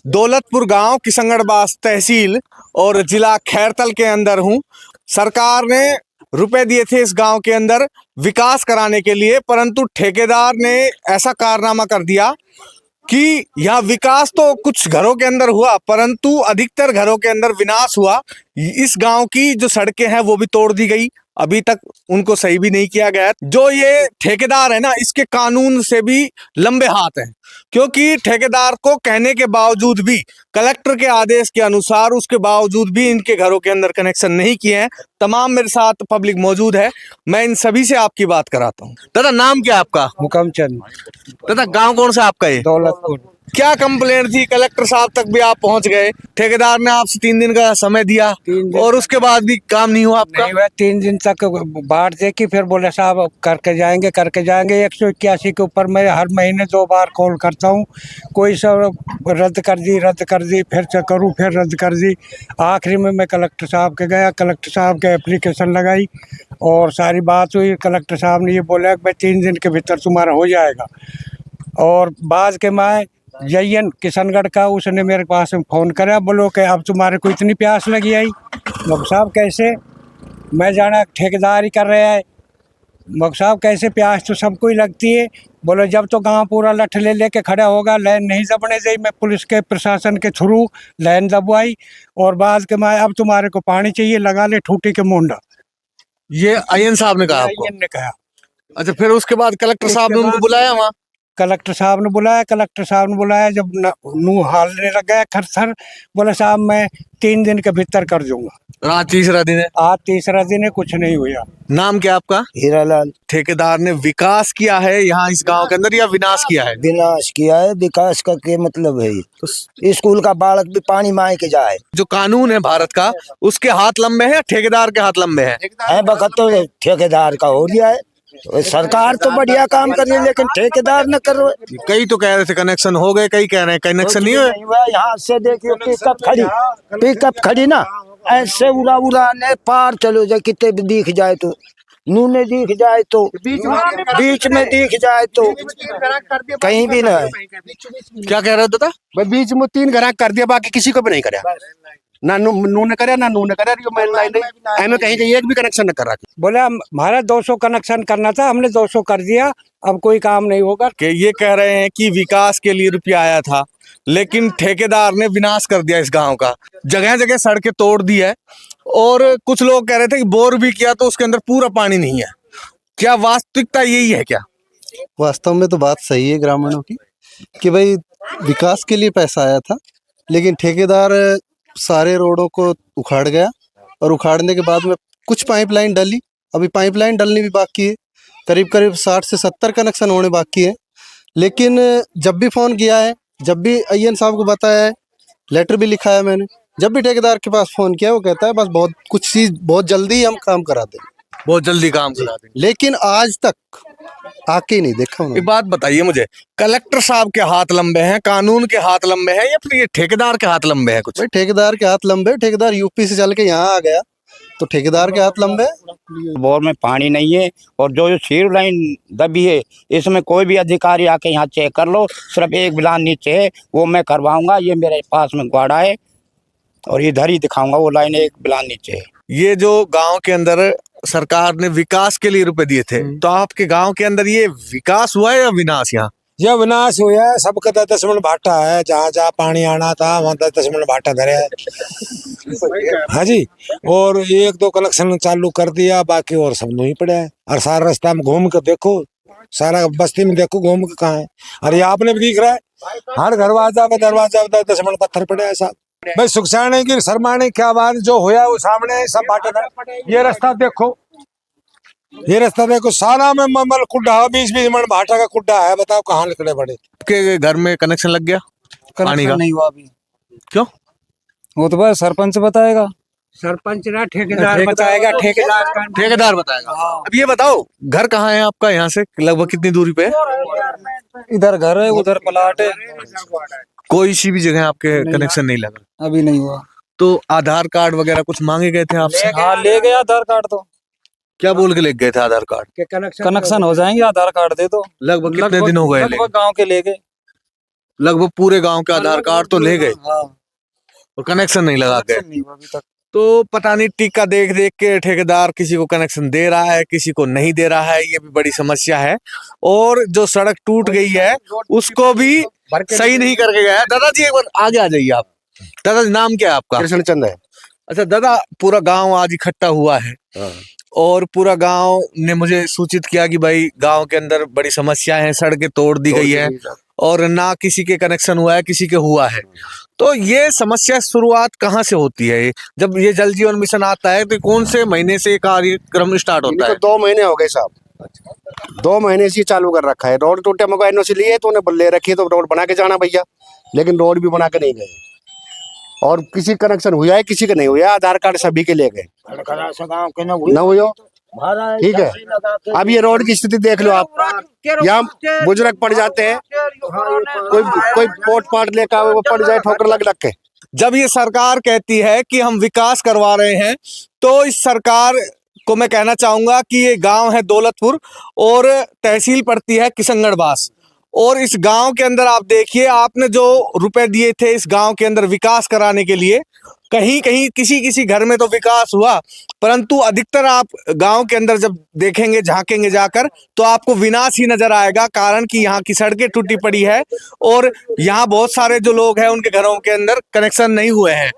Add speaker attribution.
Speaker 1: दौलतपुर गांव किशनगढ़ तहसील और जिला खैरतल के अंदर हूं। सरकार ने रुपए दिए थे इस गांव के अंदर विकास कराने के लिए, परंतु ठेकेदार ने ऐसा कारनामा कर दिया कि यह विकास तो कुछ घरों के अंदर हुआ, परंतु अधिकतर घरों के अंदर विनाश हुआ। इस गांव की जो सड़कें हैं वो भी तोड़ दी गई, अभी तक उनको सही भी नहीं किया गया। जो ये ठेकेदार है ना, इसके कानून से भी लंबे हाथ हैं, क्योंकि ठेकेदार को कहने के बावजूद भी, कलेक्टर के आदेश के अनुसार, उसके बावजूद भी इनके घरों के अंदर कनेक्शन नहीं किए हैं। तमाम मेरे साथ पब्लिक मौजूद है, मैं इन सभी से आपकी बात कराता हूँ। दादा, नाम क्या आपका?
Speaker 2: हुकमचंद।
Speaker 1: दादा, गांव कौन सा आपका? ये
Speaker 2: दौलतपुर।
Speaker 1: क्या कंप्लेंट थी? कलेक्टर साहब तक भी आप पहुंच गए, ठेकेदार ने आपसे 3 दिन का समय दिया और उसके बाद भी काम नहीं हुआ आपका?
Speaker 2: नहीं हुआ, 3 दिन तक बाट देखी, फिर बोले साहब करके जाएंगे 181 के ऊपर मैं हर महीने 2 बार कॉल करता हूँ, कोई सब रद्द कर दी, फिर से करूँ, फिर रद्द कर दी। आखिरी में मैं कलेक्टर साहब के गया, कलेक्टर साहब के एप्लीकेशन लगाई और सारी बात हुई। कलेक्टर साहब ने ये बोला कि भाई 3 दिन के भीतर तुम्हारा हो जाएगा। और बाद के मैं जयन किशनगढ़ का, उसने मेरे पास में फ़ोन करा, बोलो कि अब तुम्हारे को इतनी प्यास लगी आई। मग साहब कैसे? मैं जाना ठेकेदार ही कर रहा है। मग साहब कैसे? प्यास तो सबको ही लगती है। बोलो जब तो गांव पूरा लठ ले लेके खड़ा होगा, लाइन नहीं दबने दी। मैं पुलिस के प्रशासन के थ्रू लाइन दबवाई और बाद के मैं अब तुम्हारे को पानी चाहिए, लगा ले ठूटी के मुंडा।
Speaker 1: ये अयन साहब ने कहा आपको?
Speaker 2: ने कहा।
Speaker 1: अच्छा, फिर उसके बाद कलेक्टर साहब ने उनको बुलाया वहाँ?
Speaker 2: कलेक्टर साहब ने बुलाया, जब नू हालने लग गया खरसर, बोला साहब मैं 3 दिन के भीतर कर दूंगा।
Speaker 1: आज तीसरा दिन है।
Speaker 2: आज तीसरा दिन है, कुछ नहीं हुआ।
Speaker 1: नाम क्या आपका?
Speaker 3: हीरालाल।
Speaker 1: ठेकेदार ने विकास किया है यहाँ इस गांव के अंदर या विनाश किया है?
Speaker 3: विनाश किया है। विकास का क्या मतलब है? तो स्कूल का बालक भी पानी मांग के जाए।
Speaker 1: जो कानून है भारत का, उसके हाथ लंबे हैं, ठेकेदार के हाथ लंबे हैं?
Speaker 3: बखत तो ठेकेदार का हो गया है। सरकार तो बढ़िया काम कर रही है, लेकिन ठेकेदार न कर रहे।
Speaker 1: कई तो कह रहे थे कनेक्शन हो गए, कई कह रहे हैं कनेक्शन नहीं हुए।
Speaker 3: यहाँ से देखिए पिकअप खड़ी ना, ऐसे उड़ा ने पार चलो जाए, कितने भी दिख जाए तो, नूने दिख जाए तो, बीच में दिख जाए तो, कहीं भी ना है।
Speaker 1: क्या कह रहे हो दादा?
Speaker 4: बीच में 3 घर कर दिया, बाकी किसी को भी नहीं कराया। ना नू ने कराया, ना नू ने कराया। जो मेन लाइन है कहीं एक भी कनेक्शन न कर रहा।
Speaker 2: बोला हमारा 200 कनेक्शन करना था, हमने 200 कर दिया, अब कोई काम नहीं होगा।
Speaker 1: कि ये कह रहे हैं कि विकास के लिए रुपया आया था, लेकिन ठेकेदार ने विनाश कर दिया इस गांव का। जगह जगह सड़कें तोड़ दी है और कुछ लोग कह रहे थे कि बोर भी किया तो उसके अंदर पूरा पानी नहीं है। क्या वास्तविकता यही है क्या?
Speaker 5: वास्तव में तो बात सही है ग्रामीणों की कि भाई विकास के लिए पैसा आया था, लेकिन ठेकेदार सारे रोडों को उखाड़ गया और उखाड़ने के बाद में कुछ पाइपलाइन डली, अभी पाइपलाइन डलनी भी बाकी है। करीब 60 से 70 कनेक्शन होने बाकी है। लेकिन जब भी फ़ोन किया है, जब भी अय्यन साहब को बताया है, लेटर भी लिखा है मैंने, जब भी ठेकेदार के पास फ़ोन किया वो कहता है बस बहुत जल्दी हम काम करा देंगे,
Speaker 1: बहुत जल्दी काम करा देंगे।
Speaker 5: लेकिन आज तक आके ही नहीं देखा उन्होंने।
Speaker 1: एक बात बताइए मुझे, कलेक्टर साहब के हाथ लंबे हैं, कानून के हाथ लंबे हैं, या फिर ये ठेकेदार के हाथ लंबे हैं? कुछ
Speaker 5: भाई ठेकेदार के हाथ लंबे, ठेकेदार यूपी से चल के यहाँ आ गया तो ठेकेदार के हाथ लंबे।
Speaker 6: बोर में पानी नहीं है और जो सीवर लाइन दबी है, इसमें कोई भी अधिकारी आके यहाँ चेक कर लो, सिर्फ एक बिलान नीचे है, वो मैं करवाऊंगा। ये मेरे पास में ग्वाड़ा है और इधर ही दिखाऊंगा, वो लाइन एक बिलान नीचे है।
Speaker 1: ये जो गांव के अंदर सरकार ने विकास के लिए रुपए दिए थे, तो आपके गांव के अंदर ये विकास हुआ है या विनाश? यहाँ
Speaker 7: यह विनाश हुआ है। सबका 10 भाटा है, जहाँ जहाँ पानी आना था वहाँ 10 भाटा धरे है। हाँ जी, और 1-2 कलेक्शन चालू कर दिया, बाकी और सब नहीं पड़ा है। और सारा रास्ता में घूम के देखो, सारा बस्ती में देखो घूम के कहाँ है। अरे आपने भी दिख रहा है, हर दरवाजा 10 पत्थर पड़े है साहब। भाई सुखसाने की शर्माने क्या बात, जो होया वो सामने सब भाटा। ये रास्ता देखो, सारा में मल कुड्डा, 20-20 मन भाटा का कुड्डा है। बताओ कहाँ निकले बड़े।
Speaker 1: आपके घर में कनेक्शन लग गया? पानी का
Speaker 2: नहीं हुआ अभी।
Speaker 1: क्यों?
Speaker 2: वो तो बस सरपंच बताएगा। सरपंच ना ठेकेदार बताएगा।
Speaker 1: ठेकेदार बताएगा। अब ये बताओ, घर कहाँ है आपका? यहाँ से लगभग कितनी दूरी पे है?
Speaker 2: इधर घर है, उधर प्लाट है।
Speaker 1: कोई सी भी जगह आपके कनेक्शन नहीं लगा?
Speaker 2: अभी नहीं हुआ।
Speaker 1: तो आधार कार्ड वगैरह कुछ मांगे गए थे आपसे?
Speaker 2: हाँ, ले गया आधार कार्ड। तो
Speaker 1: क्या बोल के ले गए थे आधार कार्ड?
Speaker 2: कनेक्शन हो जाएंगे, आधार कार्ड दे दो।
Speaker 1: लगभग कितने दिन हो गए?
Speaker 2: लगभग गांव के ले गए।
Speaker 1: लगभग पूरे गांव के आधार कार्ड तो ले गए
Speaker 3: हाँ,
Speaker 1: और कनेक्शन नहीं लगा गए।
Speaker 3: नहीं हुआ अभी तक।
Speaker 1: तो पता नहीं टीका देख देख के ठेकेदार किसी को कनेक्शन दे रहा है, किसी को नहीं दे रहा है, ये भी बड़ी समस्या है। और जो सड़क टूट गई है उसको भी सही नहीं करके गया है। दादाजी एक बार आगे आ जाइए आप। दादाजी नाम क्या है आपका?
Speaker 4: कृष्ण चंद है।
Speaker 1: अच्छा दादा, पूरा गांव आज इकट्ठा हुआ है और पूरा गांव ने मुझे सूचित किया कि भाई गांव के अंदर बड़ी समस्या है, सड़कें तोड़ दी गई है और ना किसी के कनेक्शन हुआ है, किसी के हुआ है। तो ये समस्या शुरुआत कहाँ से होती है? जब ये जल जीवन मिशन आता है तो कौन से महीने से कार्यक्रम स्टार्ट होता
Speaker 4: इनको
Speaker 1: है?
Speaker 4: 2 महीने हो गए साहब, 2 महीने से ही चालू कर रखा है। रोड टूटे मगर एनओसी लिए तो उन्हें ले रखी है, तो रोड बना के जाना भैया, लेकिन रोड भी बना के नहीं गए। और किसी कनेक्शन हुआ है, किसी का नहीं हुआ। आधार कार्ड सभी के ले गए,
Speaker 3: गाँव के
Speaker 4: न हुआ। ठीक है, अब ये रोड की स्थिति देख लो आप। यहाँ बुजुर्ग पड़ जाते हैं, कोई पोट पाट लेकर वो पड़ जाए ठोकर लग लग के।
Speaker 1: जब ये सरकार कहती है कि हम विकास करवा रहे हैं, तो इस सरकार को मैं कहना चाहूंगा कि ये गांव है दौलतपुर और तहसील पड़ती है किशनगढ़ बास। और इस गांव के अंदर आप देखिए, आपने जो रुपए दिए थे इस गांव के अंदर विकास कराने के लिए, कहीं कहीं किसी किसी घर में तो विकास हुआ, परंतु अधिकतर आप गांव के अंदर जब देखेंगे, झांकेंगे जाकर, तो आपको विनाश ही नजर आएगा। कारण कि यहाँ की सड़कें टूटी पड़ी है और यहाँ बहुत सारे जो लोग हैं उनके घरों के अंदर कनेक्शन नहीं हुए हैं।